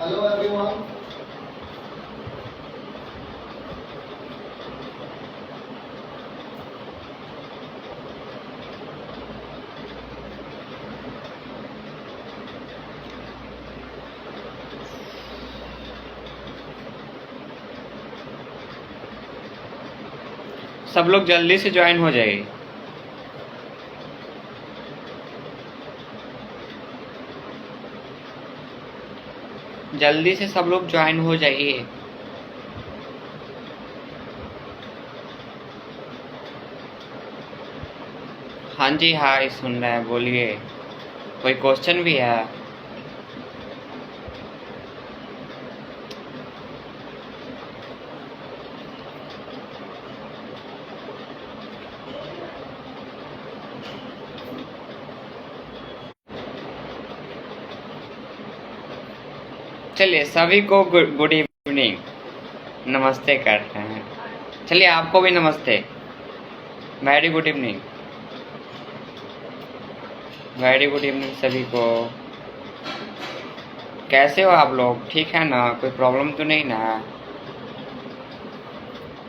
Hello everyone. सब लोग जल्दी से ज्वाइन हो जाइए। जल्दी से सब लोग ज्वाइन हो जाइए। हाँ जी, हाय, सुन रहे हैं, बोलिए। कोई क्वेश्चन भी है? चलिए, सभी को गुड इवनिंग, नमस्ते करते हैं। चलिए, आपको भी नमस्ते, very good evening, very good evening सभी को। कैसे हो आप लोग? ठीक है ना? कोई प्रॉब्लम तो नहीं ना?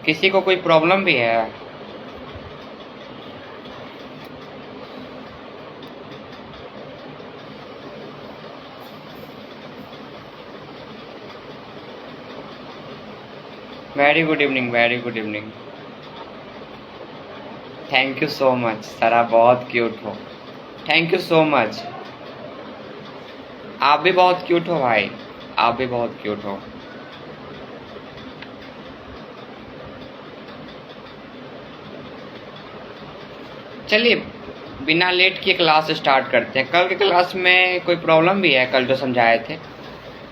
किसी को कोई प्रॉब्लम भी है? Very good evening, very good evening. Thank you so much sir, आप बहुत क्यूट हो। Thank you so much. आप भी बहुत क्यूट हो भाई, आप भी बहुत क्यूट हो। चलिए, बिना लेट किए क्लास स्टार्ट करते हैं। कल की क्लास में कोई प्रॉब्लम भी है? कल जो समझाए थे।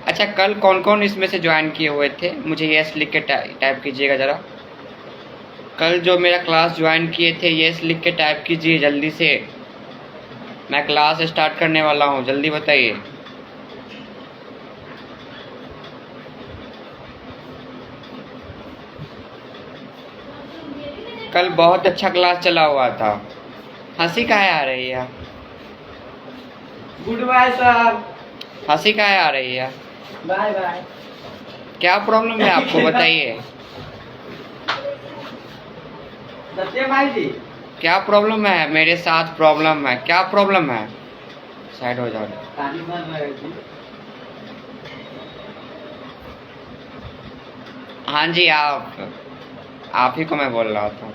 अच्छा, कल कौन कौन इसमें से ज्वाइन किए हुए थे? मुझे यस लिख के टाइप कीजिएगा ज़रा। कल जो मेरा क्लास ज्वाइन किए थे, यस लिख के टाइप कीजिए जल्दी से। मैं क्लास स्टार्ट करने वाला हूँ, जल्दी बताइए। कल बहुत अच्छा क्लास चला हुआ था। हंसी काहे आ रही है? Goodbye sir. हंसी काहे आ रही है? Bye bye. क्या प्रॉब्लम है आपको, बताइए। सत्यम भाई जी, क्या प्रॉब्लम है? मेरे साथ प्रॉब्लम है, क्या प्रॉब्लम है? साइड हो जाओ। ताली मार रहे जी। हाँ जी, आप ही को मैं बोल रहा था।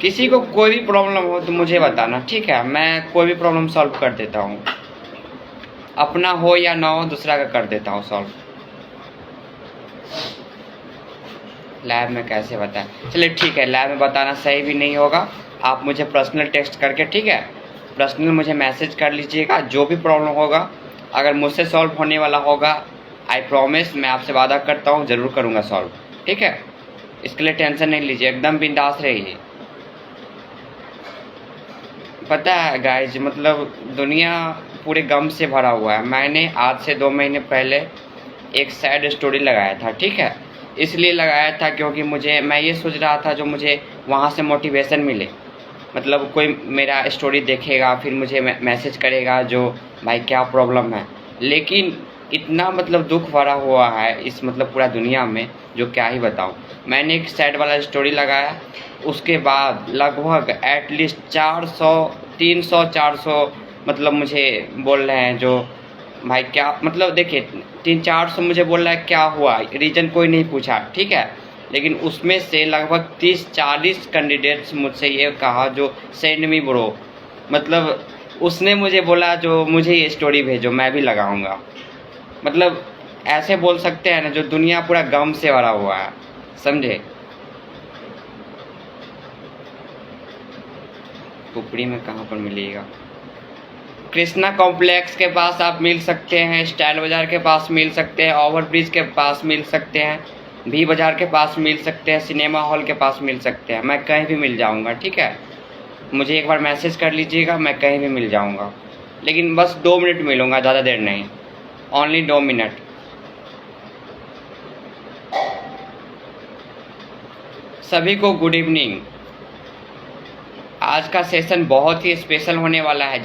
किसी को कोई भी प्रॉब्लम हो तो मुझे बताना, ठीक है? मैं कोई भी प्रॉब्लम सॉल्व कर देता हूँ, अपना हो या ना हो, दूसरा का कर देता हूँ सॉल्व। लैब में कैसे बताएं? चलिए ठीक है, लैब में बताना सही भी नहीं होगा। आप मुझे पर्सनल टेक्स्ट करके, ठीक है, पर्सनल मुझे मैसेज कर लीजिएगा। जो भी प्रॉब्लम होगा, अगर मुझसे सॉल्व होने वाला होगा, आई प्रॉमिस, मैं आपसे वादा करता हूँ ज़रूर करूँगा सॉल्व, ठीक है? इसके लिए टेंशन नहीं लीजिए, एकदम बिंदास रहिए। पता है गाइज, मतलब दुनिया पूरे गम से भरा हुआ है। मैंने आज से 2 महीने पहले एक सैड स्टोरी लगाया था, ठीक है? इसलिए लगाया था क्योंकि मैं ये सोच रहा था जो मुझे वहाँ से मोटिवेशन मिले। मतलब कोई मेरा स्टोरी देखेगा, फिर मुझे मैसेज करेगा जो भाई क्या प्रॉब्लम है। लेकिन इतना मतलब दुख भरा हुआ है इस मतलब पूरा दुनिया में, जो क्या ही बताऊँ। मैंने एक सैड वाला स्टोरी लगाया, उसके बाद लगभग एटलीस्ट 400 300 400 मतलब मुझे बोल रहे हैं जो भाई क्या मतलब, देखिए 300-400 मुझे बोल रहा है क्या हुआ, रीज़न कोई नहीं पूछा, ठीक है? लेकिन उसमें से लगभग 30-40 कैंडिडेट्स मुझसे ये कहा जो सेंड मी ब्रो, मतलब उसने मुझे बोला जो मुझे ये स्टोरी भेजो, मैं भी लगाऊंगा। मतलब ऐसे बोल सकते हैं ना, जो दुनिया पूरा गम से भरा हुआ है, समझे? कुपड़ी में कहाँ पर मिलेगा? कृष्णा कॉम्प्लेक्स के पास आप मिल सकते हैं, स्टाइल बाज़ार के पास मिल सकते हैं, ओवरब्रिज के पास मिल सकते हैं, भी बाज़ार के पास मिल सकते हैं, सिनेमा हॉल के पास मिल सकते हैं। मैं कहीं भी मिल जाऊंगा, ठीक है? मुझे एक बार मैसेज कर लीजिएगा, मैं कहीं भी मिल जाऊंगा। लेकिन बस 2 मिनट मिलूंगा, ज़्यादा देर नहीं, ओनली 2 मिनट। सभी को गुड इवनिंग। आज का सेशन बहुत ही स्पेशल होने वाला है।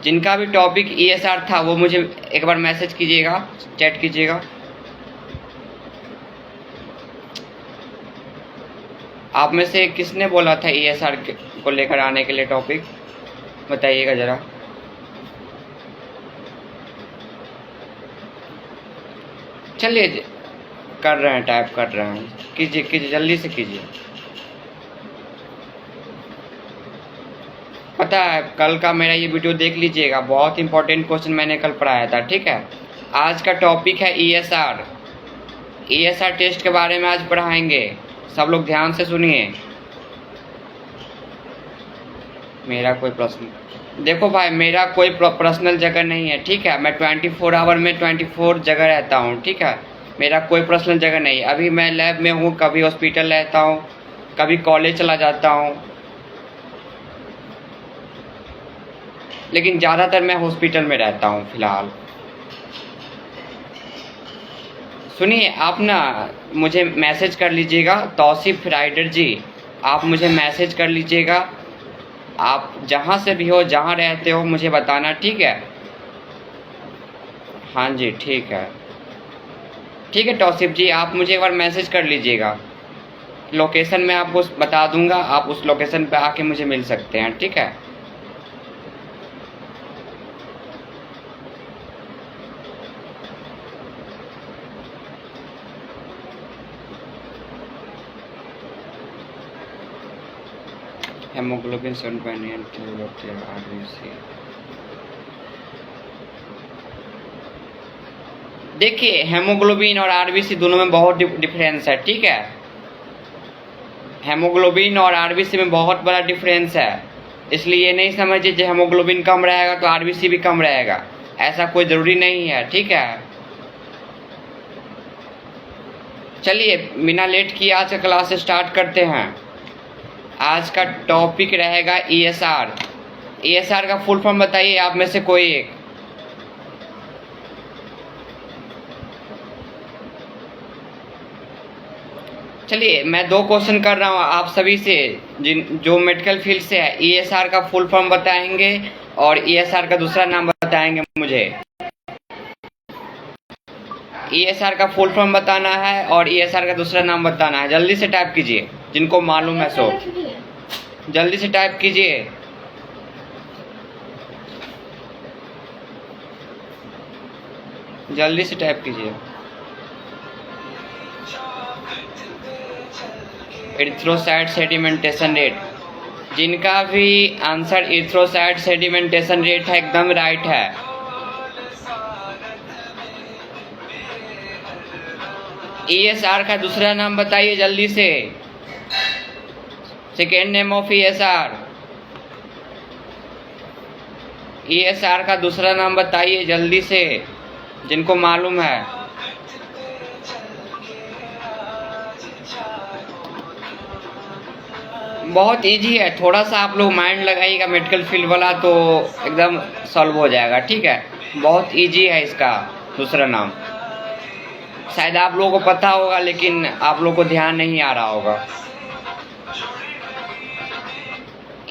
जिनका भी टॉपिक ESR था वो मुझे एक बार मैसेज कीजिएगा, चैट कीजिएगा। आप में से किसने बोला था ESR को लेकर आने के लिए टॉपिक, बताइएगा ज़रा। चलिए कर रहे हैं, टाइप कर रहे हैं, कीजिए कीजिए, जल्दी से कीजिए। पता है कल का मेरा ये वीडियो देख लीजिएगा, बहुत इंपॉर्टेंट क्वेश्चन मैंने कल पढ़ाया था, ठीक है। आज का टॉपिक है ESR टेस्ट के बारे में आज पढ़ाएंगे, सब लोग ध्यान से सुनिए। मेरा कोई प्रश्न, देखो भाई मेरा कोई पर्सनल जगह नहीं है, ठीक है। मैं 24 आवर में 24 जगह रहता हूँ, ठीक है। मेरा कोई पर्सनल जगह नहीं है। अभी मैं लैब में हूँ, कभी हॉस्पिटल रहता हूँ, कभी कॉलेज चला जाता हूँ, लेकिन ज़्यादातर मैं हॉस्पिटल में रहता हूँ फिलहाल। सुनिए, आप ना मुझे मैसेज कर लीजिएगा, तौसीफ राइडर जी, आप मुझे मैसेज कर लीजिएगा। आप जहाँ से भी हो, जहाँ रहते हो, मुझे बताना, ठीक है। हाँ जी, ठीक है, ठीक है तौसीफ जी, आप मुझे एक बार मैसेज कर लीजिएगा। लोकेशन मैं आपको बता दूंगा, आप उस लोकेशन पे आके मुझे मिल सकते हैं, ठीक है। Haemoglobin 7.8 RBC। देखिए हेमोग्लोबिन और RBC दोनों में बहुत डिफरेंस है, ठीक है। हेमोग्लोबिन और RBC में बहुत बड़ा डिफरेंस है, इसलिए ये नहीं समझिए कि हेमोग्लोबिन कम रहेगा तो RBC भी कम रहेगा, ऐसा कोई ज़रूरी नहीं है, ठीक है। चलिए बिना लेट किए आज का क्लास स्टार्ट करते हैं। आज का टॉपिक रहेगा ESR का फुल फॉर्म बताइए आप में से कोई एक। चलिए मैं 2 क्वेश्चन कर रहा हूँ आप सभी से, जो मेडिकल फील्ड से है। ESR का फुल फॉर्म बताएंगे और ESR का दूसरा नाम बताएंगे मुझे। ESR का फुल फॉर्म बताना है और ESR का दूसरा नाम बताना है। जल्दी से टाइप कीजिए, जिनको मालूम है सो जल्दी से टाइप कीजिए। जल्दी से टाइप कीजिए। इरिथ्रोसाइट सेडिमेंटेशन रेट, जिनका भी आंसर इरिथ्रोसाइट सेडिमेंटेशन रेट है एकदम राइट है। ESR का दूसरा नाम बताइए जल्दी से, सेकेंड नेम ऑफ ESR का दूसरा नाम बताइए जल्दी से, जिनको मालूम है। बहुत इजी है, थोड़ा सा आप लोग माइंड लगाइएगा मेडिकल फील्ड वाला तो एकदम सॉल्व हो जाएगा, ठीक है। बहुत इजी है इसका दूसरा नाम, शायद आप लोगों को पता होगा लेकिन आप लोगों को ध्यान नहीं आ रहा होगा।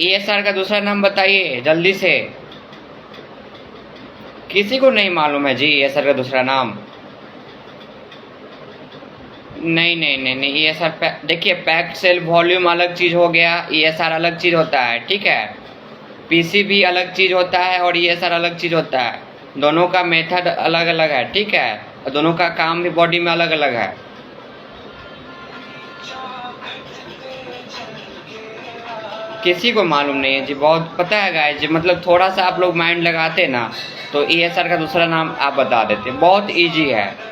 ESR का दूसरा नाम बताइए जल्दी से। किसी को नहीं मालूम है जी ESR का दूसरा नाम? नहीं ESR देखिए, पैक्ड सेल वॉल्यूम अलग चीज हो गया, ESR अलग चीज होता है, ठीक है। PCB अलग चीज होता है और ESR अलग चीज होता है। दोनों का मेथड अलग अलग है, ठीक है, और दोनों का काम भी बॉडी में अलग अलग है। किसी को मालूम नहीं है जी, बहुत पता है गाइस जी, मतलब थोड़ा सा आप लोग माइंड लगाते ना तो ESR का दूसरा नाम आप बता देते, बहुत इजी है।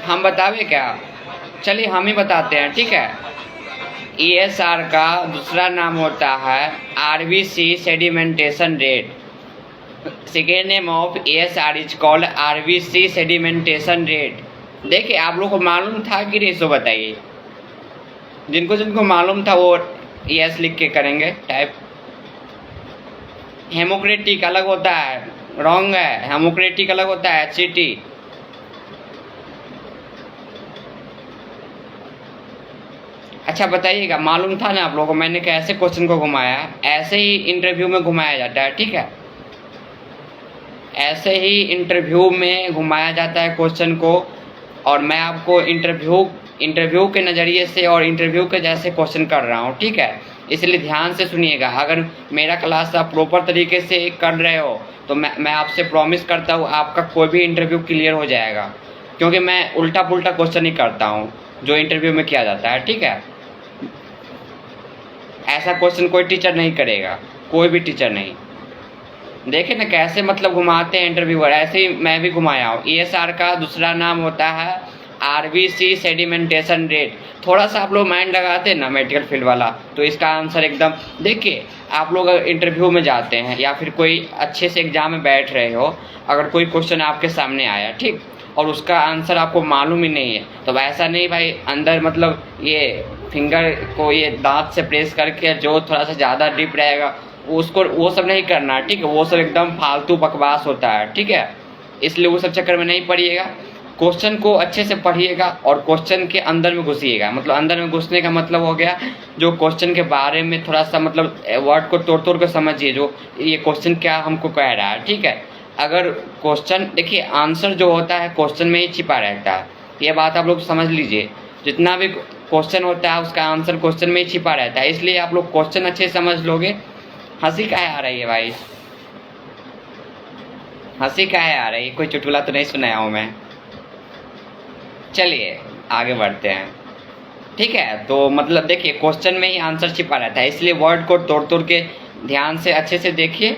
हम बतावे क्या? चलिए हम ही बताते हैं, ठीक है। ESR का दूसरा नाम होता है RBC sedimentation rate. Second name of ESR is called RBC sedimentation rate. देखिए आप लोग को मालूम था कि नहीं, सो बताइए। जिनको जिनको मालूम था वो ES लिख के करेंगे टाइप। हेमोक्रेटिक अलग होता है, रॉन्ग है, हेमोक्रेटिक अलग होता है HCT। अच्छा बताइएगा, मालूम था ना आप लोगों को मैंने कैसे क्वेश्चन को घुमाया है? ऐसे ही इंटरव्यू में घुमाया जाता है, ठीक है, ऐसे ही इंटरव्यू में घुमाया जाता है क्वेश्चन को। और मैं आपको इंटरव्यू के नज़रिए से और इंटरव्यू के जैसे क्वेश्चन कर रहा हूँ, ठीक है, इसलिए ध्यान से सुनिएगा। अगर मेरा क्लास आप प्रॉपर तरीके से कर रहे हो तो मैं आपसे प्रॉमिस करता हूँ आपका कोई भी इंटरव्यू क्लियर हो जाएगा, क्योंकि मैं उल्टा पुल्टा क्वेश्चन नहीं करता हूँ जो इंटरव्यू में किया जाता है, ठीक है। ऐसा क्वेश्चन कोई टीचर नहीं करेगा, कोई भी टीचर नहीं। देखे ना कैसे मतलब घुमाते हैं इंटरव्यूअर, ऐसे ही मैं भी घुमाया हूँ। ESR का दूसरा नाम होता है RBC सेडिमेंटेशन रेट। थोड़ा सा आप लोग माइंड लगाते हैं ना मेडिकल फील्ड वाला, तो इसका आंसर एकदम, देखिए आप लोग अगर इंटरव्यू में जाते हैं या फिर कोई अच्छे से एग्जाम में बैठ रहे हो, अगर कोई क्वेश्चन आपके सामने आया, ठीक, और उसका आंसर आपको मालूम ही नहीं है, तो ऐसा नहीं भाई अंदर मतलब ये फिंगर को ये दांत से प्रेस करके जो थोड़ा सा ज़्यादा डीप रहेगा उसको, वो सब नहीं करना, ठीक है, वो सब एकदम फालतू बकवास होता है, ठीक है। इसलिए वो सब चक्कर में नहीं पड़िएगा, क्वेश्चन को अच्छे से पढ़िएगा और क्वेश्चन के अंदर में घुसिएगा। मतलब अंदर में घुसने का मतलब हो गया जो क्वेश्चन के बारे में थोड़ा सा मतलब वर्ड को तोड़ तोड़ कर समझिए, जो ये क्वेश्चन क्या हमको कह रहा है, ठीक है। अगर क्वेश्चन, देखिए आंसर जो होता है क्वेश्चन में ही छिपा रहता है, ये बात आप लोग समझ लीजिए। जितना भी क्वेश्चन होता है उसका आंसर क्वेश्चन में ही छिपा रहता है, इसलिए आप लोग क्वेश्चन अच्छे से समझ लोगे। हंसी काहे आ रही है भाई, हंसी काहे आ रही है? कोई चुटकुला तो नहीं सुनाया हूँ मैं। चलिए आगे बढ़ते हैं, ठीक है। तो मतलब देखिए क्वेश्चन में ही आंसर छिपा रहता है, इसलिए वर्ड को तोड़ तोड़ के ध्यान से अच्छे से देखिए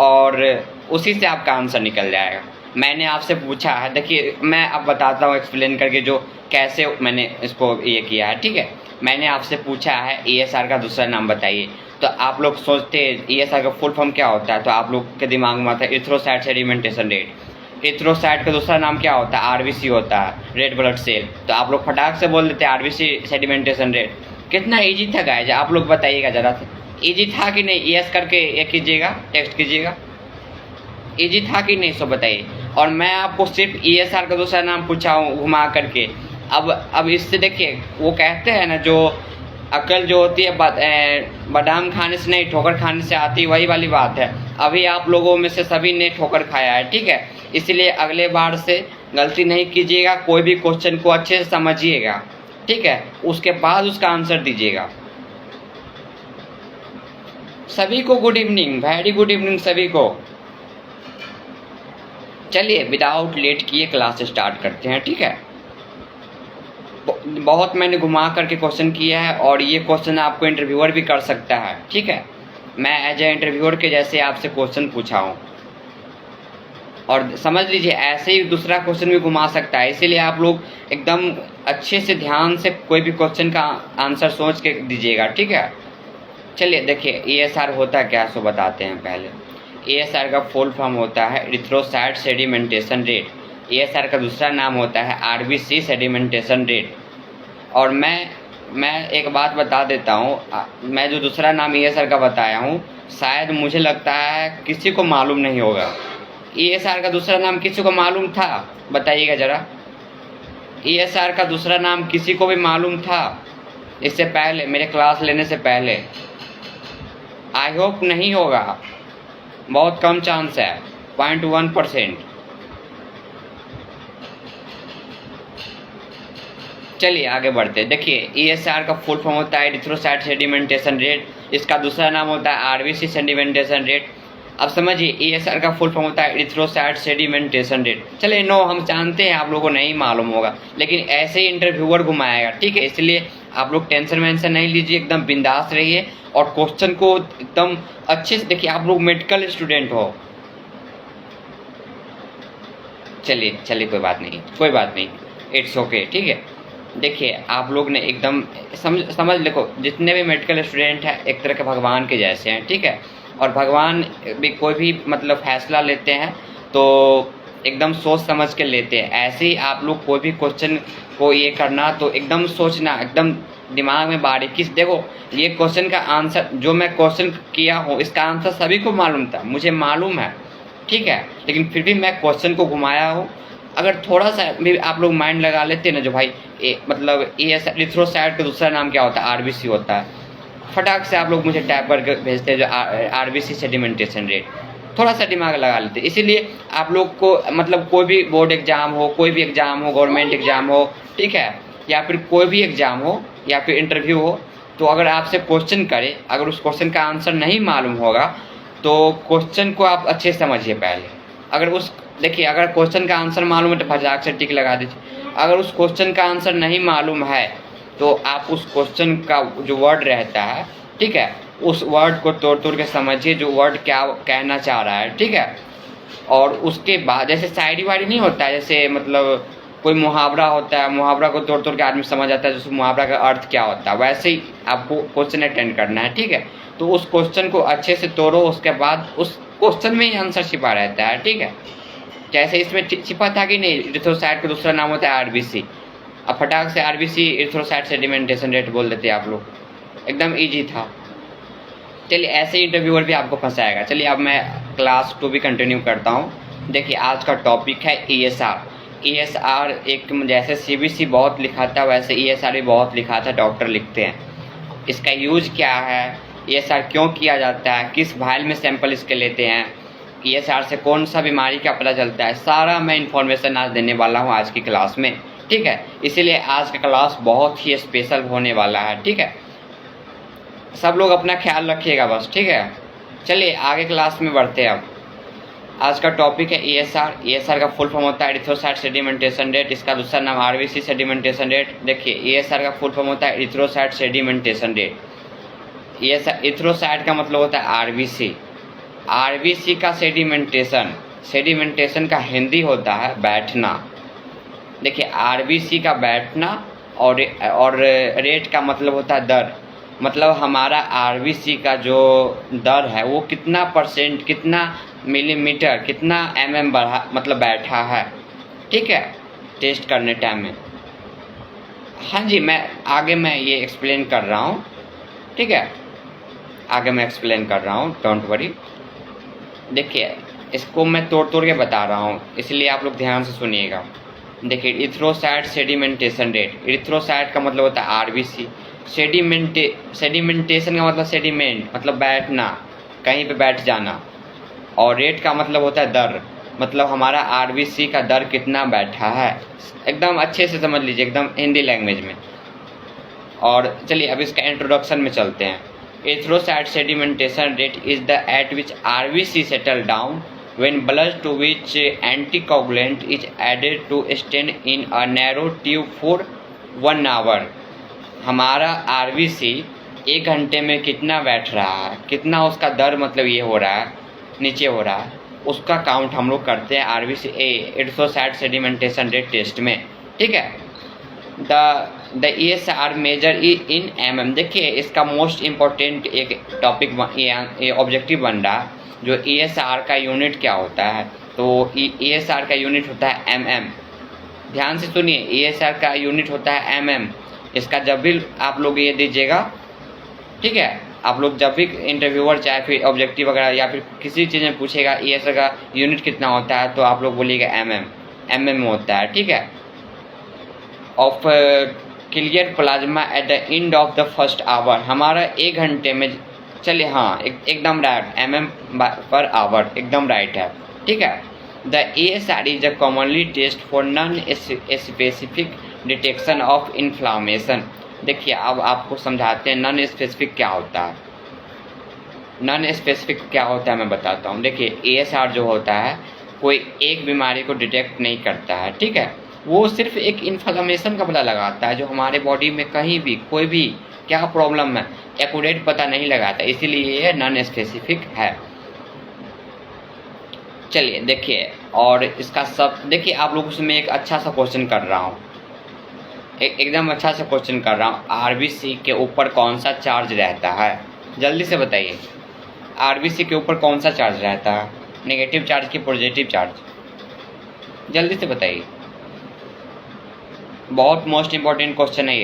और उसी से आपका आंसर निकल जाएगा। मैंने आपसे पूछा है, देखिए मैं अब बताता हूँ एक्सप्लेन करके जो कैसे मैंने इसको ये किया है, ठीक है। मैंने आपसे पूछा है ESR का दूसरा नाम बताइए, तो आप लोग सोचते हैं ESR का फुल फॉर्म क्या होता है, तो आप लोग के दिमाग में आता है इरिथ्रोसाइट सेडिमेंटेशन रेट। इरिथ्रोसाइट का दूसरा नाम क्या होता है? RBC होता है, रेड ब्लड सेल। तो आप लोग फटाक से बोल देते हैं RBC सेडिमेंटेशन रेट। कितना ईजी था गाइस, आप लोग बताइएगा जरा से, ईजी था कि नहीं? यस करके ये कीजिएगा, टेक्स्ट कीजिएगा, ईजी था कि नहीं, सो बताइए। और मैं आपको सिर्फ ESR का दूसरा नाम पूछा हूँ घुमा करके। अब इससे देखिए वो कहते हैं ना, जो अकल जो होती है बादाम खाने से नहीं ठोकर खाने से आती, वही वाली बात है। अभी आप लोगों में से सभी ने ठोकर खाया है, ठीक है, इसलिए अगले बार से गलती नहीं कीजिएगा। कोई भी क्वेश्चन को अच्छे से समझिएगा, ठीक है, उसके बाद उसका आंसर दीजिएगा। सभी को good evening, very good evening सभी को। चलिए विदाउट लेट किए क्लास स्टार्ट करते हैं, ठीक है। बहुत मैंने घुमा करके क्वेश्चन किया है और ये क्वेश्चन आपको इंटरव्यूअर भी कर सकता है, ठीक है। मैं एज ए इंटरव्यूअर के जैसे आपसे क्वेश्चन पूछा हूँ, और समझ लीजिए ऐसे ही दूसरा क्वेश्चन भी घुमा सकता है, इसीलिए आप लोग एकदम अच्छे से ध्यान से कोई भी क्वेश्चन का आंसर सोच के दीजिएगा, ठीक है। चलिए देखिए ESR होता क्या, सो बताते हैं पहले। ESR का फुल फॉर्म होता है इरिथ्रोसाइट सेडिमेंटेशन रेट। ESR का दूसरा नाम होता है RBC सेडिमेंटेशन रेट। और मैं एक बात बता देता हूँ, मैं जो दूसरा नाम ESR का बताया हूँ शायद मुझे लगता है किसी को मालूम नहीं होगा। ESR का दूसरा नाम किसी को मालूम था? बताइएगा ज़रा। ESR का दूसरा नाम किसी को भी मालूम था इससे पहले, मेरे क्लास लेने से पहले? आई होप नहीं होगा, बहुत कम चांस है, 0.1%। चलिए आगे बढ़ते हैं। देखिए ESR का फुल फॉर्म होता है इरिथ्रोसाइट सेडिमेंटेशन रेट, इसका दूसरा नाम होता है RBC सेडिमेंटेशन रेट। अब समझिए ESR का फुल फॉर्म होता है इरिथ्रोसाइट सेडिमेंटेशन रेट। चलिए नो, हम जानते हैं आप लोगों को नहीं मालूम होगा, लेकिन ऐसे ही इंटरव्यूअर घुमाएगा, ठीक है, इसलिए आप लोग टेंशन वेंशन नहीं लीजिए, एकदम बिंदास रहिए और क्वेश्चन को एकदम अच्छे से देखिए। आप लोग मेडिकल स्टूडेंट हो, चलिए कोई बात नहीं, इट्स ओके, ठीक है। देखिए आप लोग ने एकदम समझ देखो, जितने भी मेडिकल स्टूडेंट हैं एक तरह के भगवान के जैसे हैं, ठीक है। और भगवान भी कोई भी मतलब फैसला लेते हैं तो एकदम सोच समझ के लेते हैं। ऐसे ही आप लोग कोई भी क्वेश्चन को ये करना तो एकदम सोचना, एकदम दिमाग में बारीकी से देखो। ये क्वेश्चन का आंसर जो मैं क्वेश्चन किया हूँ इसका आंसर सभी को मालूम था, मुझे मालूम है, ठीक है, लेकिन फिर भी मैं क्वेश्चन को घुमाया हूँ अगर थोड़ा सा भी आप लोग माइंड लगा लेते ना जो भाई मतलब एरिथ्रोसाइट का दूसरा नाम क्या होता है, आरबीसी होता है, फटाक से आप लोग मुझे टैप करके भेजते हैं जो आरबीसी सेडिमेंटेशन रेट, थोड़ा सा दिमाग लगा लेते। इसीलिए आप लोग को मतलब कोई भी बोर्ड एग्जाम हो, कोई भी एग्जाम हो, गवर्नमेंट एग्जाम हो, ठीक है, या फिर कोई भी एग्जाम हो या फिर इंटरव्यू हो, तो अगर आपसे क्वेश्चन करे, अगर उस क्वेश्चन का आंसर नहीं मालूम होगा तो क्वेश्चन को आप अच्छे से समझिए पहले। अगर उस देखिए अगर क्वेश्चन का आंसर मालूम है तो फटाक से टिक लगा दीजिए। अगर उस क्वेश्चन का आंसर नहीं मालूम है तो आप उस क्वेश्चन का जो वर्ड रहता है, ठीक है, उस वर्ड को तोड़ तोड़ के समझिए जो वर्ड क्या कहना चाह रहा है, ठीक है। और उसके बाद जैसे शायरी वायरी नहीं होता है, जैसे मतलब कोई मुहावरा होता है, मुहावरा को तोड़ तोड़ के आदमी समझ आता है जैसे मुहावरा का अर्थ क्या होता है, वैसे ही आपको क्वेश्चन अटेंड करना है, ठीक है। तो उस क्वेश्चन को अच्छे से तोड़ो, उसके बाद उस क्वेश्चन में ही आंसर छिपा रहता है, ठीक है। जैसे इसमें छिपा था कि नहीं, इरिथ्रोसाइट का दूसरा नाम होता है आरबीसी। अब फटाक से आरबीसी इरिथ्रोसाइट सेडिमेंटेशन रेट बोल देते आप लोग, एकदम ईजी था। चलिए ऐसे ही इंटरव्यूअर भी आपको फंसाएगा। चलिए अब मैं क्लास 2 भी कंटिन्यू करता हूँ। देखिए आज का टॉपिक है ईएसआर। ईएसआर एक जैसे सीबीसी बहुत लिखा था वैसे ईएसआर भी बहुत लिखा था, डॉक्टर लिखते हैं। इसका यूज क्या है, ईएसआर क्यों किया जाता है, किस फाइल में सैंपल इसके लेते हैं, ईएसआर से कौन सा बीमारी का पता चलता है, सारा मैं इन्फॉर्मेशन आज देने वाला हूँ आज की क्लास में, ठीक है। इसीलिए आज का क्लास बहुत ही स्पेशल होने वाला है, ठीक है। सब लोग अपना ख्याल रखिएगा बस, ठीक है। चलिए आगे क्लास में बढ़ते हैं। अब आज का टॉपिक है ईएसआर। ईएसआर का फुल फॉर्म होता है इरिथ्रोसाइट सेडिमेंटेशन रेट, इसका दूसरा नाम आरबीसी सेडिमेंटेशन रेट। देखिए ईएसआर का फुल फॉर्म होता है इरिथ्रोसाइट सेडिमेंटेशन रेट। इरिथ्रोसाइट का मतलब होता है आरबीसी। आरबीसी का सेडिमेंटेशन का हिंदी होता है बैठना। देखिए आरबीसी का बैठना और रेट का मतलब होता है दर, मतलब हमारा आरबीसी का जो दर है वो कितना परसेंट, कितना मिलीमीटर, कितना एमएम बढ़ा मतलब बैठा है, ठीक है, टेस्ट करने टाइम में। हाँ जी, मैं ये एक्सप्लेन कर रहा हूँ, ठीक है, आगे मैं एक्सप्लेन कर रहा हूँ, डोंट वरी। देखिए इसको मैं तोड़ तोड़ के बता रहा हूँ, इसलिए आप लोग ध्यान से सुनिएगा। देखिए इरिथ्रोसाइट सेडिमेंटेशन रेट, इरिथ्रोसाइट का मतलब होता है आरबीसी, सेडिमेंटेशन का मतलब सेडिमेंट मतलब बैठना, कहीं पे बैठ जाना, और रेट का मतलब होता है दर, मतलब हमारा आरबीसी का दर कितना बैठा है। एकदम अच्छे से समझ लीजिए, एकदम हिंदी लैंग्वेज में। और चलिए अब इसका इंट्रोडक्शन में चलते हैं। Erythrocyte sedimentation rate is the eight which RBC settle down when blood to which anticoagulant is added to stand in a narrow tube for 1 hour। हमारा आरबीसी 1 घंटे में कितना बैठ रहा है, कितना उसका दर मतलब ये हो रहा है, नीचे हो रहा है, उसका काउंट हम लोग करते हैं RBC erythrocyte sedimentation rate test में, ठीक है। The ESR measure in mm. देखिए इसका मोस्ट इम्पोर्टेंट एक टॉपिक ऑब्जेक्टिव बन रहा है, जो ईएसआर का यूनिट क्या होता है, तो ईएसआर का यूनिट होता है एमएम। ध्यान से सुनिए, ईएसआर का यूनिट होता है एमएम। इसका जब भी आप लोग ये दीजिएगा, ठीक है, आप लोग जब भी इंटरव्यूअर चाहे फिर ऑब्जेक्टिव वगैरह या फिर किसी चीज़ में पूछेगा ईएसआर का यूनिट कितना होता है, तो आप लोग बोलिएगा एमएम होता है, ठीक है। Of clear plasma at the end of the first hour, हमारा 1 घंटे में, चलिए हाँ एकदम राइट, एमएम पर आवर एकदम राइट है, ठीक है। The ESR is a commonly test for non specific detection of inflammation. देखिए अब आपको समझाते हैं नॉन स्पेसिफिक क्या होता है। नॉन स्पेसिफिक क्या होता है मैं बताता हूँ। देखिए ईएसआर जो होता है कोई एक बीमारी को डिटेक्ट नहीं करता है, ठीक है, वो सिर्फ एक इन्फ्लामेशन का पता लगाता है जो हमारे बॉडी में कहीं भी कोई भी क्या प्रॉब्लम है एक्यूरेट पता नहीं लगाता, इसीलिए ये नॉन स्पेसिफिक है। चलिए देखिए, और इसका सब देखिए आप लोगों से मैं एक अच्छा सा क्वेश्चन कर रहा हूँ, एकदम अच्छा सा क्वेश्चन कर रहा हूँ। आरबीसी के ऊपर कौन सा चार्ज रहता है, जल्दी से बताइए। आरबीसी के ऊपर कौन सा चार्ज रहता है, नेगेटिव चार्ज की पॉजिटिव चार्ज, जल्दी से बताइए। बहुत मोस्ट इम्पोर्टेंट क्वेश्चन है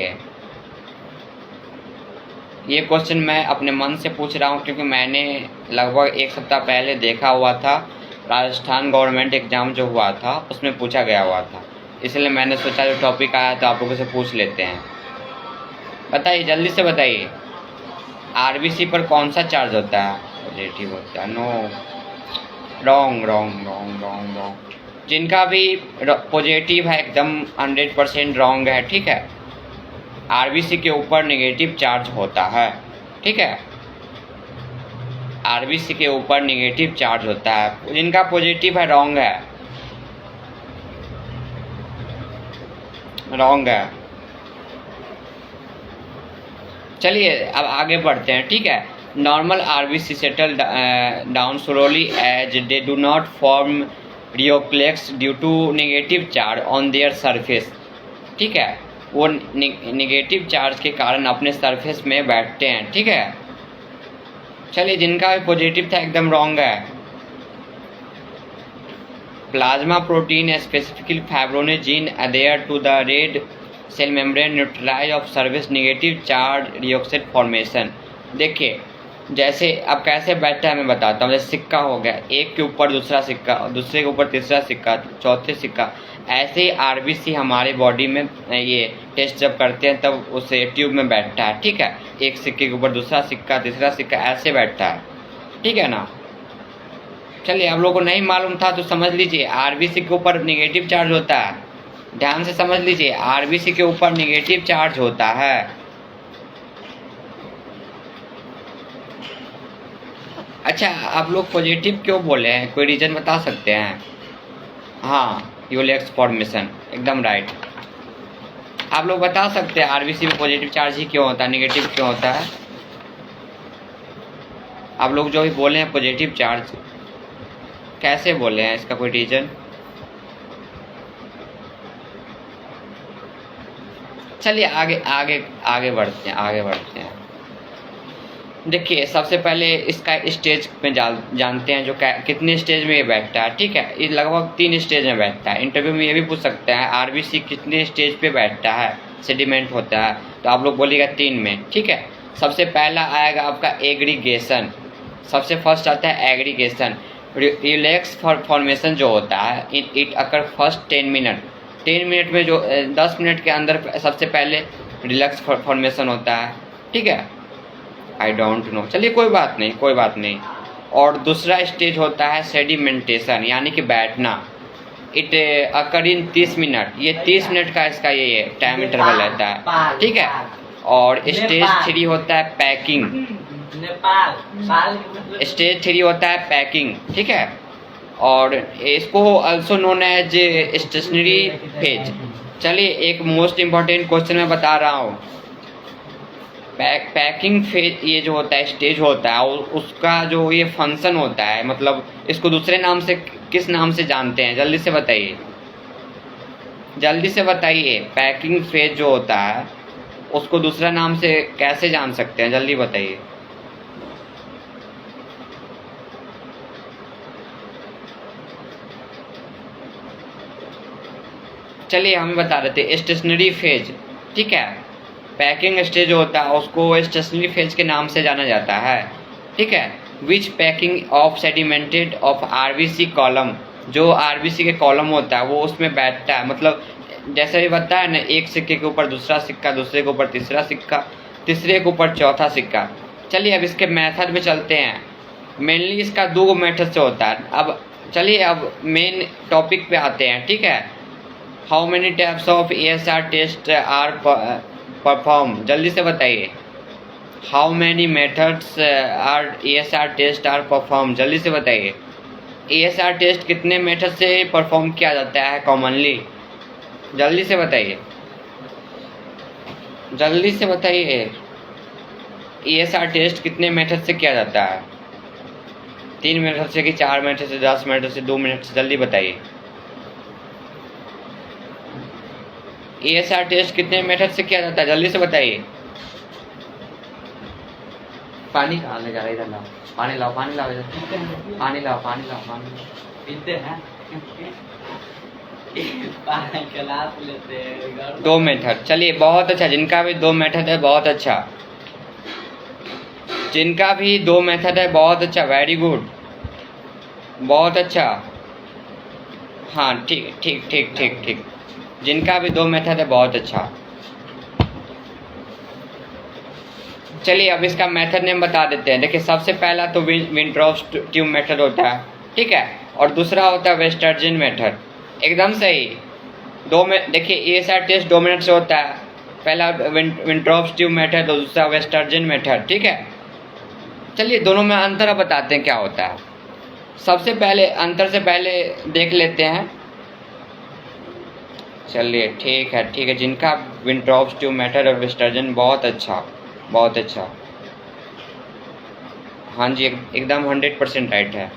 ये क्वेश्चन मैं अपने मन से पूछ रहा हूँ क्योंकि मैंने लगभग 1 सप्ताह पहले देखा हुआ था राजस्थान गवर्नमेंट एग्ज़ाम जो हुआ था उसमें पूछा गया हुआ था, इसलिए मैंने सोचा जो टॉपिक आया तो आप लोगों से पूछ लेते हैं। बताइए, जल्दी से बताइए, आरबीसी पर कौन सा चार्ज होता है? पॉजिटिव होता है। No, wrong wrong wrong wrong wrong. जिनका भी पॉजिटिव है एकदम 100% रॉन्ग है, ठीक है। आरबीसी के ऊपर नेगेटिव चार्ज होता है, ठीक है। आरबीसी के ऊपर नेगेटिव चार्ज होता है। जिनका पॉजिटिव है रॉन्ग है, रॉन्ग है। चलिए अब आगे बढ़ते हैं, ठीक है। Normal RBC settle down slowly as they do not form rouleaux due to negative charge on their surface, ठीक है। वो नेगेटिव चार्ज के कारण अपने सरफेस में बैठते हैं, ठीक है। चलिए, जिनका भी पॉजिटिव था एकदम रॉन्ग है। Plasma protein specifically fibrinogen adhere to the red cell membrane neutralise of surface negative charge rouleaux formation. देखिए, जैसे अब कैसे बैठता है मैं बताता हूँ। जैसे सिक्का हो गया, एक के ऊपर दूसरा सिक्का, दूसरे के ऊपर तीसरा सिक्का, चौथे सिक्का, ऐसे ही आरबीसी हमारे बॉडी में ये टेस्ट जब करते हैं तब उस ट्यूब में बैठता है, ठीक है। एक सिक्के के ऊपर दूसरा सिक्का, तीसरा सिक्का, ऐसे बैठता है, ठीक है ना। चलिए, आप लोगों को नहीं मालूम था तो समझ लीजिए, आरबीसी के ऊपर नेगेटिव चार्ज होता है। ध्यान से समझ लीजिए, आरबीसी के ऊपर नेगेटिव चार्ज होता है। अच्छा, आप लोग पॉजिटिव क्यों बोले हैं, कोई रीज़न बता सकते हैं? हाँ, यूलेक्स फॉर्मेशन, एकदम राइट। आप लोग बता सकते हैं आरबीसी में पॉजिटिव चार्ज ही क्यों होता है, नेगेटिव क्यों होता है? आप लोग जो भी बोले हैं पॉजिटिव चार्ज, कैसे बोले हैं, इसका कोई रीज़न? चलिए आगे आगे आगे बढ़ते हैं, आगे बढ़ते हैं। देखिए, सबसे पहले इसका स्टेज में जानते हैं, जो कितने स्टेज में ये बैठता है, ठीक है। ये लगभग 3 स्टेज में बैठता है। इंटरव्यू में ये भी पूछ सकते हैं आरबीसी कितने स्टेज पे बैठता है, सेडिमेंट होता है, तो आप लोग बोलिएगा 3 में, ठीक है। सबसे पहला आएगा आपका एग्रीगेशन, सबसे फर्स्ट आता है एग्रीगेशन। रिलैक्स फॉर्मेशन जो होता है, it occur first 10 minute. 10 minute में जो 10 मिनट के अंदर सबसे पहले रिलैक्स फॉर्मेशन होता है, ठीक है। आई डोंट नो, चलिए कोई बात नहीं, कोई बात नहीं। और दूसरा स्टेज होता है सेडिमेंटेशन, यानी कि बैठना। इट अकर इन 30 मिनट, ये 30 मिनट का इसका ये टाइम इंटरवल रहता है, ठीक है। और स्टेज 3 होता है पैकिंग। स्टेज 3 होता है पैकिंग, ठीक है। और इसको also known as stationary phase. चलिए, एक मोस्ट इम्पॉर्टेंट क्वेश्चन मैं बता रहा हूँ। पैकिंग फेज ये जो होता है, स्टेज होता है, उसका जो ये फंक्शन होता है, मतलब इसको दूसरे नाम से किस नाम से जानते हैं, जल्दी से बताइए, जल्दी से बताइए। पैकिंग फेज जो होता है उसको दूसरा नाम से कैसे जान सकते हैं, जल्दी बताइए। चलिए, हमें बता देते हैं, स्टेशनरी फेज, ठीक है। पैकिंग स्टेज होता है उसको स्टेशनरी फेज के नाम से जाना जाता है, ठीक है। Which packing of sedimented of RBC column, जो आरबीसी के कॉलम होता है वो उसमें बैठता है। मतलब जैसे भी बताया है ना, एक सिक्के के ऊपर दूसरा सिक्का, दूसरे के ऊपर तीसरा सिक्का, तीसरे के ऊपर चौथा सिक्का। चलिए, अब इसके मेथड में चलते हैं। मेनली इसका 2 मेथड से होता है। अब चलिए, अब मेन टॉपिक पे आते हैं, ठीक है। How many types of ESR test are perform, जल्दी से बताइए। How many methods are ESR test are perform, जल्दी से बताइए। ESR टेस्ट कितने मेथड से परफॉर्म किया जाता है कॉमनली, जल्दी से बताइए, जल्दी से बताइए। ESR टेस्ट कितने मेथड से किया जाता है? 3 मिनट से कि 4 मिनट से, 10 मिनट से, 2 मिनट से, जल्दी बताइए। ESR टेस्ट कितने मेथड से किया जाता है, जल्दी से बताइए। पानी कहाँ ले जा रहा है, इधर लाओ, पानी लाओ, पानी लाओ, इधर पानी लाओ, पानी लाओ, पानी लाओ। पीते हैं क्लास लेते हैं। 2 मेथड, चलिए बहुत अच्छा। जिनका भी 2 मेथड है बहुत अच्छा, जिनका भी 2 मेथड है बहुत अच्छा, वेरी गुड। बहुत अच्छा। हाँ ठीक ठीक ठीक ठीक ठीक, जिनका भी 2 मेथड है बहुत अच्छा। चलिए अब इसका मेथड नेम बता देते हैं। देखिए सबसे पहला तो विंट्रॉप ट्यूब मेथड होता है, ठीक है, और दूसरा होता है वेस्टर्जियन मेथड। एकदम सही। दो में देखिए ये सारा टेस्ट 2 मिनट से होता है। पहला विंट्रॉप ट्यूब मेथड और दूसरा वेस्टर्जियन मेथड, ठीक है। चलिए दोनों में अंतर अब बताते हैं क्या होता है। सबसे पहले अंतर से पहले देख लेते हैं। चलिए ठीक है, जिनका विंट्रॉप ट्यूब मेथड और वेस्टर्जियन बहुत अच्छा बहुत अच्छा। हाँ जी एकदम 100% राइट है।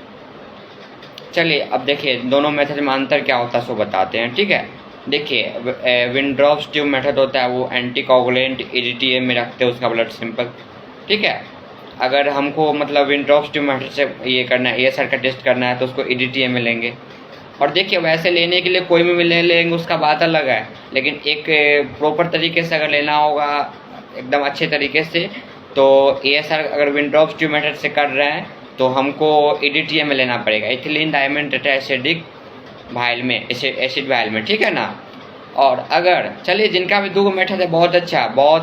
चलिए अब देखिए दोनों मेथड में अंतर क्या होता है सो बताते हैं, ठीक है। देखिए विंट्रॉप ट्यूब मेथड होता है वो एंटी कोगुलेंट EDTA में रखते हैं उसका ब्लड सिंपल, ठीक है। अगर हमको मतलब विंट्रॉप ट्यूब मेथड से ये करना है, ASR का टेस्ट करना है तो उसको EDTA में लेंगे। और देखिए वैसे लेने के लिए कोई भी ले लेंगे उसका बात अलग है, लेकिन एक प्रॉपर तरीके से अगर लेना होगा एकदम अच्छे तरीके से तो ASR अगर विंट्रॉप ट्यूब मेथड से कर रहे हैं तो हमको EDTA में लेना पड़ेगा, इथिलीन डायमंड टेट्राएसिडिक वायल में, एसिड वायल में, ठीक है ना। और अगर चलिए जिनका भी 2 मेथड है बहुत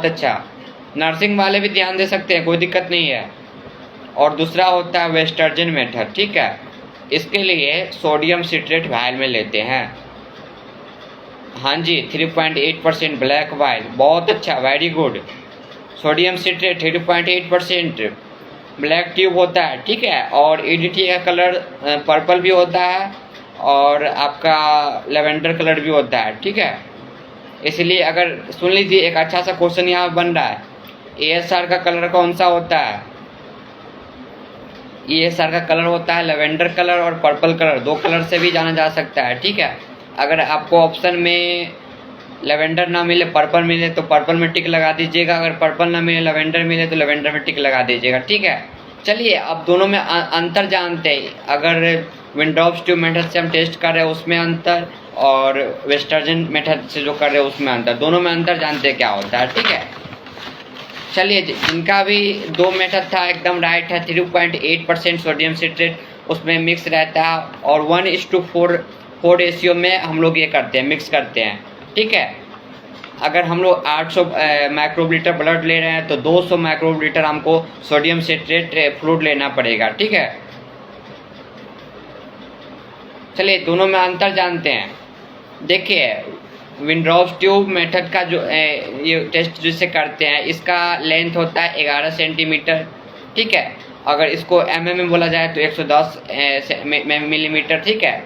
अच्छा, नर्सिंग वाले भी ध्यान दे सकते हैं, कोई दिक्कत नहीं है। और दूसरा होता है वेस्टर्जियन मेथड, ठीक है। इसके लिए सोडियम सिट्रेट वायल में लेते हैं। हाँ जी 3.8% ब्लैक वायल, बहुत अच्छा, very good. Sodium citrate 3.8% black tube होता है, ठीक है। और EDTA का कलर पर्पल भी होता है और आपका लेवेंडर कलर भी होता है, ठीक है। इसलिए अगर सुन लीजिए एक अच्छा सा क्वेश्चन यहाँ बन रहा है, ASR का कलर कौन सा होता है? ASR का कलर होता है लेवेंडर कलर और पर्पल कलर, 2 कलर से भी जाना जा सकता है, ठीक है। अगर आपको ऑप्शन में लेवेंडर ना मिले पर्पल मिले तो पर्पल में टिक लगा दीजिएगा, अगर पर्पल ना मिले लेवेंडर मिले तो लेवेंडर में टिक लगा दीजिएगा, ठीक है। चलिए अब दोनों में अंतर जानते हैं। अगर विंट्रॉप ट्यूब मेथड से हम टेस्ट कर रहे हैं उसमें अंतर, और वेस्टर्जियन मेथड से जो कर रहे हैं उसमें अंतर, दोनों में अंतर जानते हैं क्या होता है, ठीक है। चलिए जिनका भी 2 मेथड था एकदम राइट है। 3.8% सोडियम सिट्रेट उसमें मिक्स रहता है और 1:4 रेशियो में हम लोग ये करते हैं, मिक्स करते हैं, ठीक है। अगर हम लोग 800 माइक्रोलीटर ब्लड ले रहे हैं तो 200 माइक्रोलीटर हमको सोडियम सिट्रेट फ्लूइड लेना पड़ेगा, ठीक है। चलिए दोनों में अंतर जानते हैं। देखिए विंट्रॉप ट्यूब मेथड का जो ये टेस्ट जिससे करते हैं इसका लेंथ होता है 11 सेंटीमीटर, ठीक है। अगर इसको mm में बोला जाए तो 110 मिलीमीटर, ठीक है।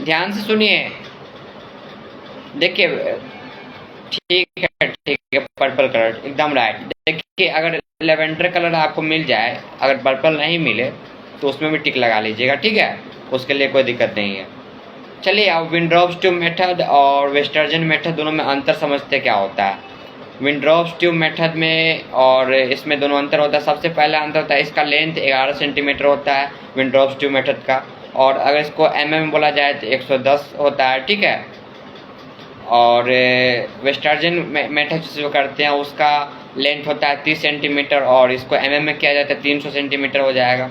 ध्यान से सुनिए। देखिए ठीक है, पर्पल कलर एकदम राइट। देखिए अगर लेवेंडर कलर आपको मिल जाए, अगर पर्पल नहीं मिले तो उसमें भी टिक लगा लीजिएगा, ठीक है, उसके लिए कोई दिक्कत नहीं है। चलिए अब विंट्रॉप ट्यूब मेथड और वेस्टर्जियन मेथड दोनों में अंतर समझते क्या होता है। विंट्रॉप ट्यूब मेथड में और इसमें दोनों अंतर होता है। सबसे पहला अंतर होता है इसका लेंथ 11 सेंटीमीटर होता है विंट्रॉप ट्यूब मेथड का, और अगर इसको mm बोला जाए तो 110 होता है, ठीक है। और वेस्टर्जियन मेथड जो करते हैं उसका लेंथ होता है 30 सेंटीमीटर और इसको mm में किया जाता है 300 सेंटीमीटर हो जाएगा,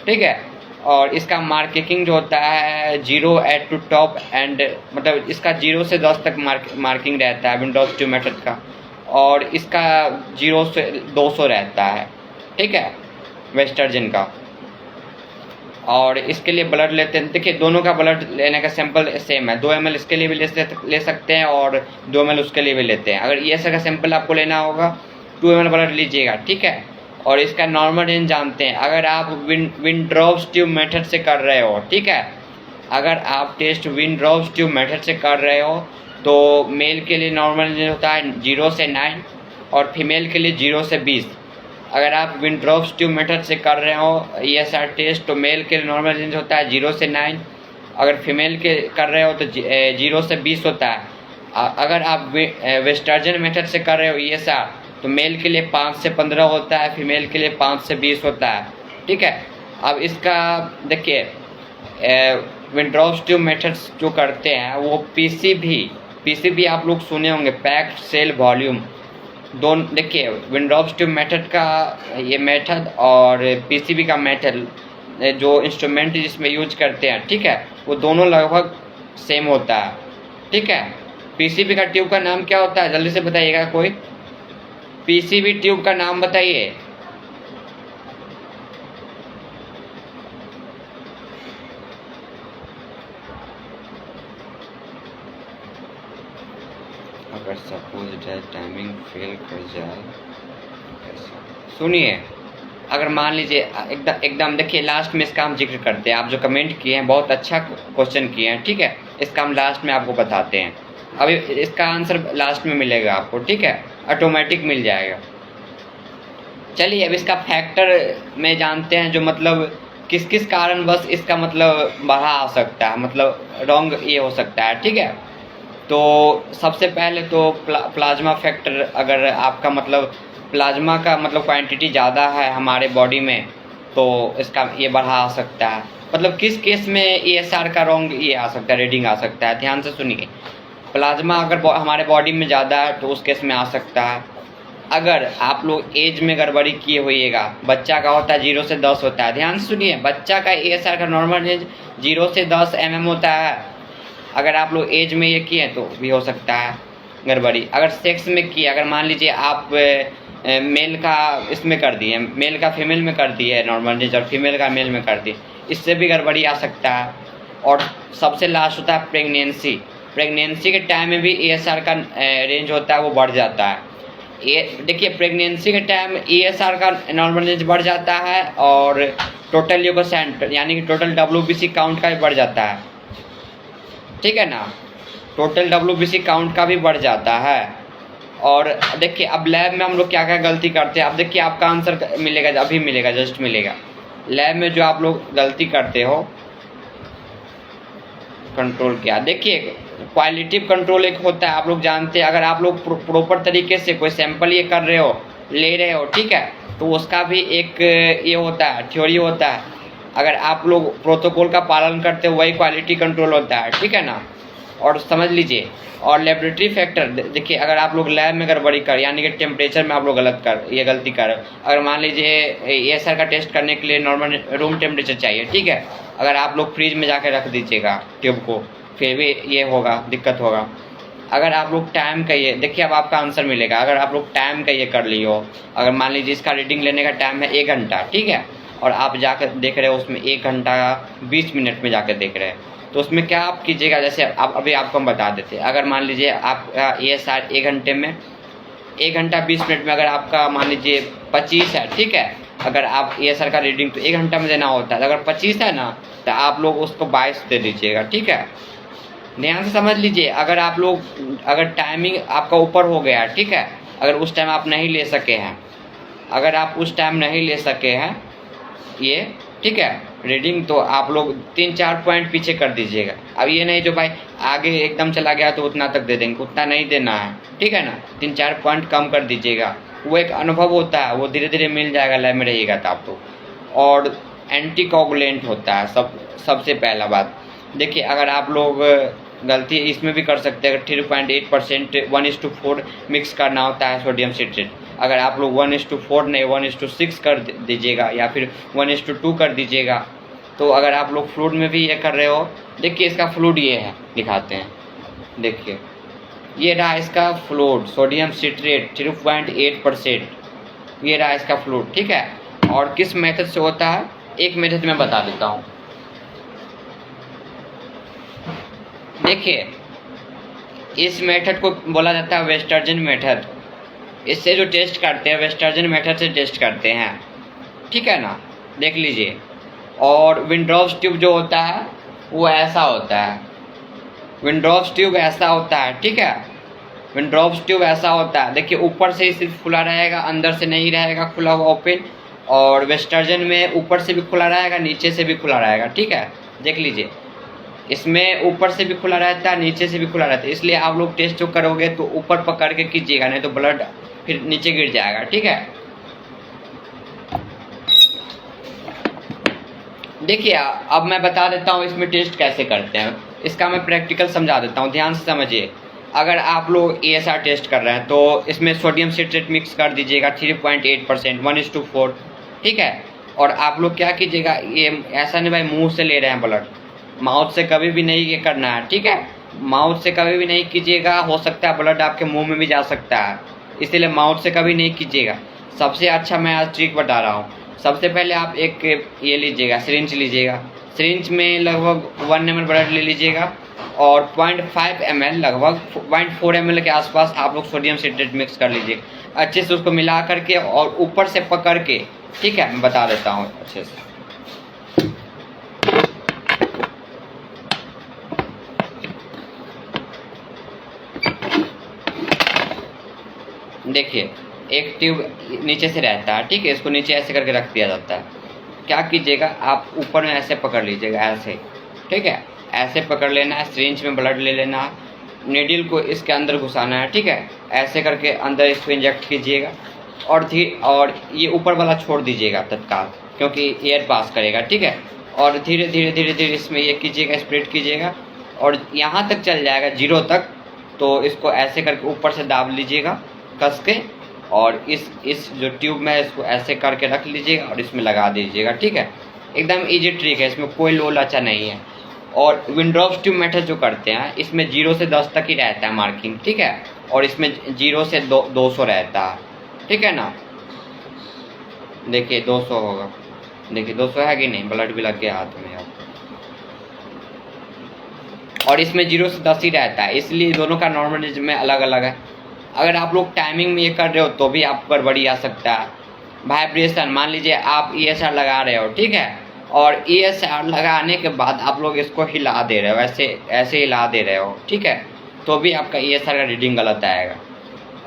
ठीक है। और इसका मार्किंग जो होता है 0 एट टू टॉप एंड, मतलब इसका 0 से 10 तक मार्किंग रहता है विंट्रॉप ट्यूब मेथड का, और इसका 0 से 200 रहता है, ठीक है, वेस्टर्जियन का। और इसके लिए ब्लड लेते हैं। देखिए दोनों का ब्लड लेने का सैंपल सेम है, 2 ml इसके लिए भी ले सकते हैं और 2 ml उसके लिए भी लेते हैं। अगर ये का सैंपल आपको लेना होगा 2 ml ब्लड लीजिएगा, ठीक है। और इसका नॉर्मल रेंज जानते हैं। अगर आप विंट्रॉप ट्यूब मेथड से कर रहे हो, ठीक है, अगर आप टेस्ट विंट्रॉप ट्यूब मेथड से कर रहे हो तो मेल के लिए नॉर्मल रेंज होता है 0 से 9 और फीमेल के लिए 0 से 20। अगर आप विंट्रॉप ट्यूब मेथड से कर रहे हो ESR टेस्ट तो मेल के लिए नॉर्मल रेंज होता है 0 से 9, अगर फीमेल के कर रहे हो तो 0 से 20 होता है। अगर आप वेस्टर्जियन मेथड से कर रहे हो ESR तो मेल के लिए 5 से 15 होता है, फीमेल के लिए 5 से 20 होता है, ठीक है। अब इसका देखिए विंट्रॉप ट्यूब मेथड्स जो करते हैं वो पीसीबी आप लोग सुने होंगे, पैक्ड सेल वॉल्यूम। दोनों देखिए विंट्रॉप ट्यूब मेथड का ये मेथड और पीसीबी का मेथड जो इंस्ट्रूमेंट जिसमें यूज करते हैं, ठीक है, वो दोनों लगभग सेम होता है, ठीक है। पीसीबी का ट्यूब का नाम क्या होता है, जल्दी से बताइएगा कोई, पीसीबी ट्यूब का नाम बताइए। अगर सपोज डेट टाइमिंग फेल कर जाए, सुनिए, अगर मान लीजिए एकदम देखिए, लास्ट में इसका हम जिक्र करते हैं। आप जो कमेंट किए हैं बहुत अच्छा क्वेश्चन किए हैं, ठीक है, इसका हम लास्ट में आपको बताते हैं। अभी इसका आंसर लास्ट में मिलेगा आपको, ठीक है, ऑटोमेटिक मिल जाएगा। चलिए अब इसका फैक्टर में जानते हैं, जो मतलब किस किस कारण बस इसका मतलब बढ़ा आ सकता है, मतलब रॉन्ग ये हो सकता है, ठीक है। तो सबसे पहले तो प्लाज्मा फैक्टर, अगर आपका मतलब प्लाज्मा का मतलब क्वांटिटी ज़्यादा है हमारे बॉडी में, तो इसका ये बढ़ा आ सकता है। मतलब किस केस में ESR का रॉन्ग ये आ सकता है, रीडिंग आ सकता है, ध्यान से सुनिए। प्लाज्मा अगर हमारे बॉडी में ज़्यादा है तो उस केस में आ सकता है। अगर आप लोग एज में गड़बड़ी किए होइएगा, बच्चा का होता है 0 से 10 होता है, ध्यान से सुनिए, बच्चा का ESR का नॉर्मल एज 0 से 10 mm होता है। अगर आप लोग एज में ये किए तो भी हो सकता है गड़बड़ी। अगर सेक्स में किए, अगर मान लीजिए आप मेल का इसमें कर दिए, मेल का फीमेल में कर दिए नॉर्मल रेंज, और फीमेल का मेल में कर दिए, इससे भी गड़बड़ी आ सकता है। और सबसे लास्ट होता है प्रेगनेंसी। प्रेगनेंसी के टाइम में भी ESR का रेंज होता है, वो बढ़ जाता है। ये देखिए, प्रेगनेंसी के टाइम ESR का नॉर्मल रेंज बढ़ जाता है, और टोटल ल्यूकोसाइट यानी कि टोटल WBC काउंट का भी बढ़ जाता है, ठीक है ना, टोटल WBC काउंट का भी बढ़ जाता है। और देखिए अब लैब में हम लोग क्या क्या गलती करते हैं। अब देखिए आपका आंसर मिलेगा, अभी मिलेगा, जस्ट मिलेगा। लैब में जो आप लोग गलती करते हो, कंट्रोल क्या, देखिए क्वालिटिव कंट्रोल एक होता है, आप लोग जानते हैं। अगर आप लोग प्रॉपर तरीके से कोई सैंपल ये कर रहे हो, ले रहे हो, ठीक है, तो उसका भी एक ये होता है, थ्योरी होता है। अगर आप लोग प्रोटोकॉल का पालन करते हो, वही क्वालिटी कंट्रोल होता है, ठीक है ना। और समझ लीजिए, और लेबोरेटरी फैक्टर देखिए, अगर आप लोग लैब में गड़बड़ी कर, यानी कि टेम्परेचर में आप लोग गलती कर, अगर मान लीजिए ESR का टेस्ट करने के लिए नॉर्मल रूम टेम्परेचर चाहिए, ठीक है, अगर आप लोग फ्रिज में जाकर रख दीजिएगा ट्यूब को, फिर भी ये होगा, दिक्कत होगा। अगर आप लोग टाइम का ये देखिए, अब आपका आंसर मिलेगा। अगर आप लोग टाइम का ये कर लियो, अगर मान लीजिए इसका रीडिंग लेने का टाइम है 1 घंटा, ठीक है, और आप जाकर देख रहे हो उसमें 1 घंटा 20 मिनट में जाकर देख रहे हैं, तो उसमें क्या आप कीजिएगा, जैसे आप अभी आपको हम बता देते हैं। अगर मान लीजिए आपका ESR 1 घंटे में 1 घंटा 20 मिनट में अगर आपका मान लीजिए 25 है, ठीक है, अगर आप ESR का रीडिंग तो 1 घंटा में देना होता है, अगर 25 है ना, तो आप लोग उसको 22 दे दीजिएगा, ठीक है। ध्यान से समझ लीजिए, अगर आप लोग अगर टाइमिंग आपका ऊपर हो गया, ठीक है, अगर उस टाइम आप नहीं ले सके हैं, अगर आप उस टाइम नहीं ले सके हैं ये, ठीक है, रीडिंग, तो आप लोग 3-4 पॉइंट पीछे कर दीजिएगा। अब ये नहीं जो भाई आगे एकदम चला गया तो उतना तक दे देंगे, उतना नहीं देना है, ठीक है ना, 3-4 पॉइंट कम कर दीजिएगा। वो एक अनुभव होता है, वो धीरे धीरे मिल जाएगा, लैब में रहिएगा तो आप तो। और एंटीकोगुलेंट होता है सबसे पहला बात। देखिए अगर आप लोग गलती इसमें भी कर सकते हैं, अगर 3.8% 1:4 मिक्स करना होता है सोडियम सिट्रेट, अगर आप लोग 1:4 नहीं 1:6 कर दीजिएगा, या फिर 1:2 कर दीजिएगा। तो अगर आप लोग फ्लूइड में भी ये कर रहे हो, देखिए इसका फ्लूइड ये है, दिखाते हैं, देखिए ये रहा इसका फ्लूइड, सोडियम सिट्रेट 3.8%, ये रहा इसका फ्लूइड, ठीक है। और किस मेथड से होता है, एक मेथड में बता देता हूँ। देखिए इस मेथड को बोला जाता है वेस्टर्जन मेथड। इससे जो टेस्ट करते हैं वेस्टर्जन मेथड से टेस्ट करते हैं, ठीक है ना, देख लीजिए। और विंड्रॉस ट्यूब जो होता है वो ऐसा होता है, विंड्रॉस ट्यूब ऐसा होता है, ठीक है, विंड्रॉस ट्यूब ऐसा होता है। देखिए ऊपर से ही सिर्फ खुला रहेगा, अंदर से नहीं रहेगा खुला हुआ ओपन। और वेस्टर्जन में ऊपर से भी खुला रहेगा, नीचे से भी खुला रहेगा, ठीक है, देख लीजिए। इसमें ऊपर से भी खुला रहता है, नीचे से भी खुला रहता है, इसलिए आप लोग टेस्ट जो करोगे तो ऊपर पकड़ के कीजिएगा, नहीं तो ब्लड फिर नीचे गिर जाएगा, ठीक है। देखिए अब मैं बता देता हूँ इसमें टेस्ट कैसे करते हैं, इसका मैं प्रैक्टिकल समझा देता हूँ, ध्यान से समझिए। अगर आप लोग ESR टेस्ट कर रहे हैं तो इसमें सोडियम सिट्रेट मिक्स कर दीजिएगा 3.8% 1:4, ठीक है। और आप लोग क्या कीजिएगा, ये ऐसा नहीं भाई मुंह से ले रहे हैं ब्लड, माउथ से कभी भी नहीं ये करना है, ठीक है। माउथ से कभी भी नहीं कीजिएगा, हो सकता है ब्लड आपके मुंह में भी जा सकता है, इसीलिए माउथ से कभी नहीं कीजिएगा। सबसे अच्छा मैं आज ट्रिक बता रहा हूँ। सबसे पहले आप एक ये लीजिएगा, सिरिंज लीजिएगा, सिरिंज में लगभग 1 ml ब्लड ले लीजिएगा और 0.5 ml लगभग 0.4 ml के आसपास आप लोग सोडियम सिट्रेट मिक्स कर लीजिए अच्छे से, उसको मिला करके और ऊपर से पकड़ के, ठीक है। मैं बता देता हूँ अच्छे से। देखिए एक ट्यूब नीचे से रहता है, ठीक है, इसको नीचे ऐसे करके रख दिया जाता है। क्या कीजिएगा, आप ऊपर में ऐसे पकड़ लीजिएगा ऐसे, ठीक है, ऐसे पकड़ लेना है, सिरिंज में ब्लड ले लेना है, नीडल को इसके अंदर घुसाना है, ठीक है, ऐसे करके अंदर इसको इंजेक्ट कीजिएगा और ये ऊपर वाला छोड़ दीजिएगा तत्काल, क्योंकि एयर पास करेगा, ठीक है। और धीरे धीरे धीरे धीरे इसमें ये कीजिएगा, स्प्रेड कीजिएगा और यहाँ तक चल जाएगा 0 तक, तो इसको ऐसे करके ऊपर से दाब लीजिएगा कस के, और इस जो ट्यूब में इसको ऐसे करके रख लीजिएगा और इसमें लगा दीजिएगा, ठीक है। एकदम इजी ट्रिक है, इसमें कोई लोल अच्छा नहीं है। और विंड्रॉप्स ट्यूब मेथड जो करते हैं इसमें 0 से 10 तक ही रहता है मार्किंग, ठीक है, और इसमें 0 से 200 रहता है, ठीक है ना। देखिए 200 होगा, देखिए 200 है कि नहीं, ब्लड भी लग गया हाथ में अब। और इसमें 0 से 10 ही रहता है, इसलिए दोनों का नॉर्मल में अलग अलग है। अगर आप लोग टाइमिंग में ये कर रहे हो तो भी आपको गड़बड़ी आ सकता है। वाइब्रेशन, मान लीजिए आप ESR लगा रहे हो, ठीक है, और ESR लगाने के बाद आप लोग इसको हिला दे रहे हो, ऐसे हिला दे रहे हो, ठीक है, तो भी आपका ESR का रीडिंग गलत आएगा।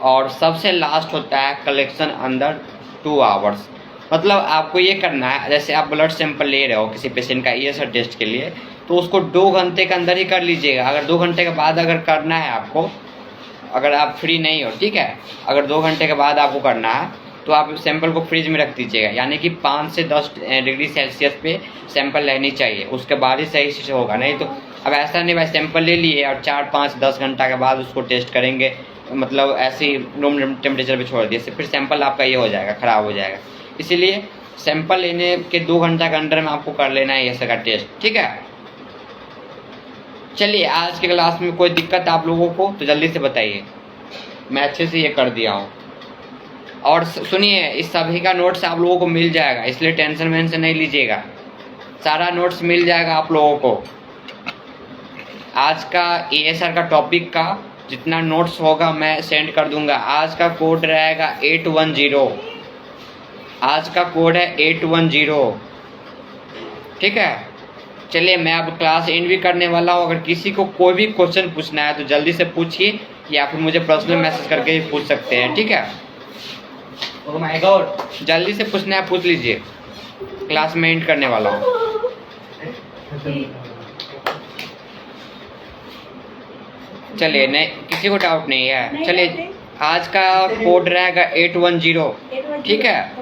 और सबसे लास्ट होता है कलेक्शन अंडर 2 आवर्स। मतलब आपको ये करना है, जैसे आप ब्लड सैंपल ले रहे हो किसी पेशेंट का ESR टेस्ट के लिए, तो उसको 2 घंटे के अंदर ही कर लीजिएगा। अगर 2 घंटे के बाद अगर करना है आपको, अगर आप फ्री नहीं हो, ठीक है, अगर 2 घंटे के बाद आपको करना है तो आप सैंपल को फ्रिज में रख दीजिएगा, यानी कि 5 से 10 डिग्री सेल्सियस पे सैंपल रहनी चाहिए, उसके बाद ही सही से होगा। नहीं तो अब ऐसा नहीं भाई सैंपल ले लिए और 4, 5, 10 घंटा के बाद उसको टेस्ट करेंगे, मतलब ऐसे ही रूम टेम्परेचर पे छोड़ दिए, फिर सैंपल आपका ये हो जाएगा, ख़राब हो जाएगा। इसीलिए सैंपल लेने के 2 घंटा के अंदर में आपको कर लेना है ये सबका टेस्ट, ठीक है। चलिए आज के क्लास में कोई दिक्कत आप लोगों को तो जल्दी से बताइए, मैं अच्छे से ये कर दिया हूँ। और सुनिए, इस सभी का नोट्स आप लोगों को मिल जाएगा, इसलिए टेंशन वेंशन नहीं लीजिएगा, सारा नोट्स मिल जाएगा आप लोगों को। आज का ESR का टॉपिक का जितना नोट्स होगा मैं सेंड कर दूंगा। आज का कोड रहेगा 810, आज का कोड है 810, ठीक है। चलिए मैं अब क्लास एंड भी करने वाला हूँ। अगर किसी को कोई भी क्वेश्चन पूछना है तो जल्दी से पूछिए, या फिर मुझे पर्सनल मैसेज करके भी पूछ सकते हैं, ठीक है। ओह माय गॉड, जल्दी से पूछना है पूछ लीजिए, क्लास में एंड करने वाला हूँ। चलिए नहीं, किसी को डाउट नहीं है। चलिए आज का कोड रहेगा 810, ठीक है।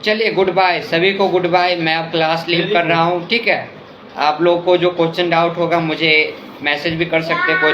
चलिए गुड बाय, सभी को गुड बाय। मैं अब क्लास लीव कर रहा हूँ, ठीक है। आप लोग को जो क्वेश्चन डाउट होगा मुझे मैसेज भी कर सकते हैं, कोई